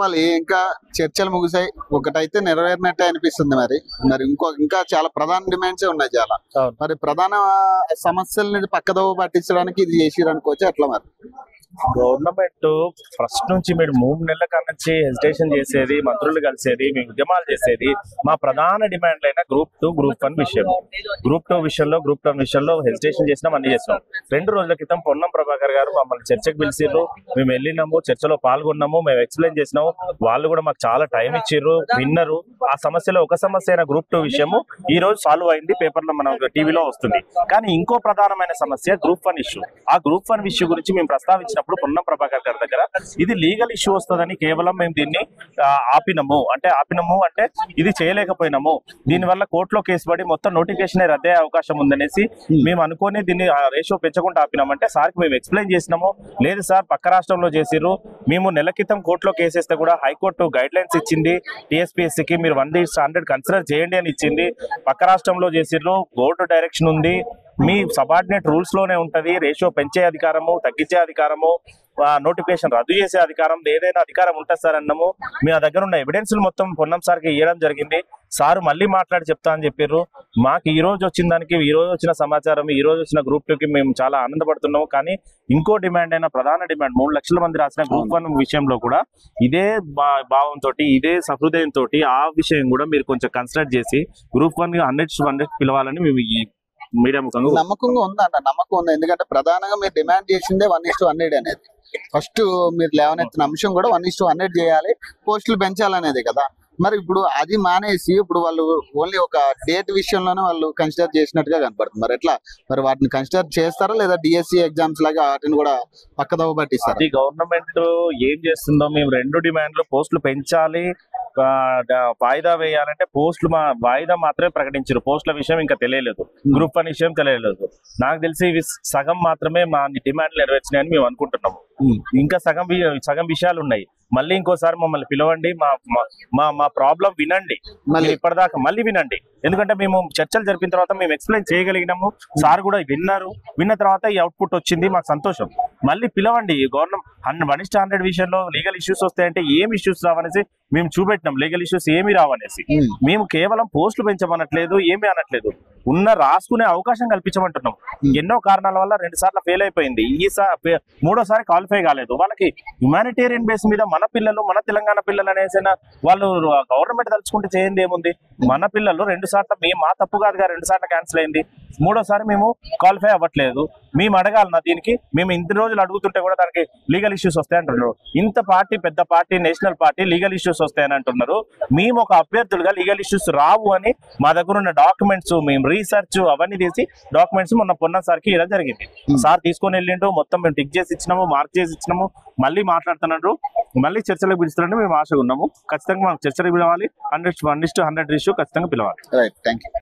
చెప్పాలి. ఇంకా చర్చలు ముగిసాయి, ఒకటైతే నెరవేరినట్టే అనిపిస్తుంది. మరి ఇంకా చాలా ప్రధాన డిమాండ్స్ ఉన్నాయి చాలా. మరి ప్రధాన సమస్యల్ని పక్కదోవ పట్టించడానికి ఇది చేసిరనుకోవచ్చు. అట్లా మరి గవర్నమెంట్ ఫస్ట్ నుంచి మీరు 3 నెలల నుంచి హెసిటేషన్ చేసేది, మంత్రులు కలిసేది, మీ ఉద్యమాలు చేసేది మా ప్రధాన డిమాండ్లు అయిన గ్రూప్ 2, గ్రూప్ 1 విషయం. గ్రూప్ 2 విషయంలో హెసిటేషన్ చేసినాం, అన్ని చేసినాం. 2 రోజుల క్రితం పొన్నం ప్రభాకర్ గారు మమ్మల్ని చర్చకు పిలిచిర్రు. మేము వెళ్ళినాము, చర్చలో పాల్గొన్నాము, మేము ఎక్స్ప్లెయిన్ చేసినాము. వాళ్ళు కూడా మాకు చాలా టైం ఇచ్చిర్రు, విన్నరు. ఆ సమస్యలో ఒక సమస్య అయిన గ్రూప్ 2 విషయము ఈ రోజు సాల్వ్ అయింది, పేపర్లో మన టీవీలో వస్తుంది. కానీ ఇంకో ప్రధానమైన సమస్య గ్రూప్ 1 ఇష్యూ. ఆ గ్రూప్ 1 ఇష్యూ గురించి మేము ప్రస్తావించినప్పుడు పొన్నం ప్రభాకర్ గారి దగ్గర ఇది లీగల్ ఇష్యూ వస్తుందని కేవలం మేము దీన్ని ఆపినము అంటే ఇది చేయలేకపోయినాము, దీనివల్ల కోర్టులో కేసు పడి మొత్తం నోటిఫికేషన్ రద్దే అవకాశం ఉందనేసి మేము అనుకుని దీన్ని రేషియో పెంచకుండా ఆపినామంటే సార్కి మేము ఎక్స్ప్లెయిన్ చేసినాము. లేదు సార్, పక్క రాష్ట్రంలో చేసిర్రు, మేము నెల క్రితం కోర్టులో కేసేస్తే కూడా హైకోర్టు గైడ్ లైన్స్ ఇచ్చింది టీఎస్పీఎస్సీకి, మీరు 1:100 కన్సిడర్ చేయండి అని ఇచ్చింది. పక్క రాష్ట్రంలో చేసిర్రు, బోర్డు డైరెక్షన్ ఉంది, మీ సబార్డినేట్ రూల్స్ లోనే ఉంటది. రేషియో పెంచే అధికారము, తగ్గించే అధికారము, నోటిఫికేషన్ రద్దు చేసే అధికారం, ఏదైనా అధికారం ఉంటుంది సార్ అన్నాము. మీ దగ్గర ఉన్న ఎవిడెన్స్లు మొత్తం పొన్నం సార్కి ఇవ్వడం జరిగింది. సార్ మళ్ళీ మాట్లాడి చెప్తా అని చెప్పారు. మాకు ఈ రోజు వచ్చిన దానికి, ఈ రోజు వచ్చిన సమాచారం, ఈ రోజు వచ్చిన గ్రూప్ 2కి మేము చాలా ఆనందపడుతున్నాము. కానీ ఇంకో డిమాండ్ అయిన ప్రధాన డిమాండ్ 3 లక్షల మంది రాసిన గ్రూప్ 1 విషయంలో కూడా ఇదే భావంతో, ఇదే సహృదయంతో ఆ విషయం కూడా మీరు కొంచెం కన్సిడర్ చేసి గ్రూప్ 1 100 పిలవాలని మేము మీడియా ముఖంగా నమ్మకంగా ఉందన్న. నమ్మకం ఉంది, ఎందుకంటే ప్రధానంగా మీరు డిమాండ్ చేసిందే 1:100 అనేది. ఫస్ట్ మీరు లేవనెత్తిన అంశం కూడా 1:100 చేయాలి, పోస్టులు పెంచాలనేది కదా. మరి ఇప్పుడు అది మానేసి ఇప్పుడు వాళ్ళు ఓన్లీ ఒక డేట్ విషయంలోనే వాళ్ళు కన్సిడర్ చేసినట్టుగా కనపడుతుంది. మరి ఎట్లా, మరి వాటిని కన్సిడర్ చేస్తారా లేదా డిఎస్సి ఎగ్జామ్స్ లాగా వాటిని కూడా పక్కదోవ పట్టిస్తారా? అది గవర్నమెంట్ ఏం చేస్తుందో, మేము 2 డిమాండ్లు పోస్టులు పెంచాలి, వాయిదా వేయాలంటే పోస్టులు వాయిదా మాత్రమే ప్రకటించారు. పోస్టుల విషయం ఇంకా తెలియలేదు, గ్రూప్ 1 విషయం తెలియలేదు. నాకు తెలిసి ఇవి సగం మాత్రమే మా డిమాండ్లు నెరవేర్చినాయని మేము అనుకుంటున్నాము. ఇంకా సగం విషయాలు ఉన్నాయి. మళ్ళీ ఇంకోసారి మమ్మల్ని పిలవండి, మా ప్రాబ్లం వినండి, మళ్ళీ ఇప్పటిదాకా మళ్ళీ వినండి. ఎందుకంటే మేము చర్చలు జరిపిన తర్వాత మేము ఎక్స్ప్లెయిన్ చేయగలిగినాము, సార్ కూడా విన్నారు. విన్న తర్వాత ఈ అవుట్పుట్ వచ్చింది, మాకు సంతోషం. మళ్ళీ పిలవండి. గవర్నమెంట్ 1:100 విషయంలో లీగల్ ఇష్యూస్ వస్తాయంటే ఏం ఇష్యూస్ రావనేసి మేము చూపెట్టినాం. లీగల్ ఇష్యూస్ ఏమి రావనేసి మేము కేవలం పోస్టులు పెంచమనట్లేదు, ఏమీ అనట్లేదు, ఉన్న రాసుకునే అవకాశం కల్పించమంటున్నాం. ఎన్నో కారణాల వల్ల 2 సార్లు ఫెయిల్ అయిపోయింది, ఈసారి 3వ క్వాలిఫై కాలేదు. వాళ్ళకి హ్యుమానిటేరియన్ బేస్ మీద మన పిల్లలు, మన తెలంగాణ పిల్లలు అనేసి వాళ్ళు గవర్నమెంట్ తలుచుకుంటే చేయండి ఏముంది. మన పిల్లలు 2 సార్లు, మా తప్పు కాదుగా, 2 సార్లు క్యాన్సిల్ అయింది, 3వసారి మేము క్వాలిఫై అవ్వట్లేదు. మేము అడగాలన్నా దీనికి? మేము ఇంత రోజులు అడుగుతుంటే కూడా దానికి లీగల్ ఇష్యూస్ వస్తాయంటున్నారు. ఇంత పార్టీ, పెద్ద party, national party legal issues వస్తాయని అంటున్నారు. మేము ఒక అభ్యర్థులుగా లీగల్ ఇష్యూస్ రావు అని మా దగ్గర ఉన్న డాక్యుమెంట్స్, మేము రీసెర్చ్ అవన్నీ చేసి డాక్యుమెంట్స్ మొన్న పొన్నం సార్కి ఇవ్వడం జరిగింది. సార్ తీసుకొని వెళ్ళిండు, మొత్తం మేము టిక్ చేసి ఇచ్చినాము, మార్క్ చేసి ఇచ్చినాము. మళ్ళీ మాట్లాడుతున్నారు, మళ్ళీ చర్చలకు పిలుస్తున్నారని మేము ఆశగా ఉన్నాము. ఖచ్చితంగా మాకు చర్చలకు పిలవాలి, 1:100 ఇష్యూ ఖచ్చితంగా పిలవాలి. Right, thank you.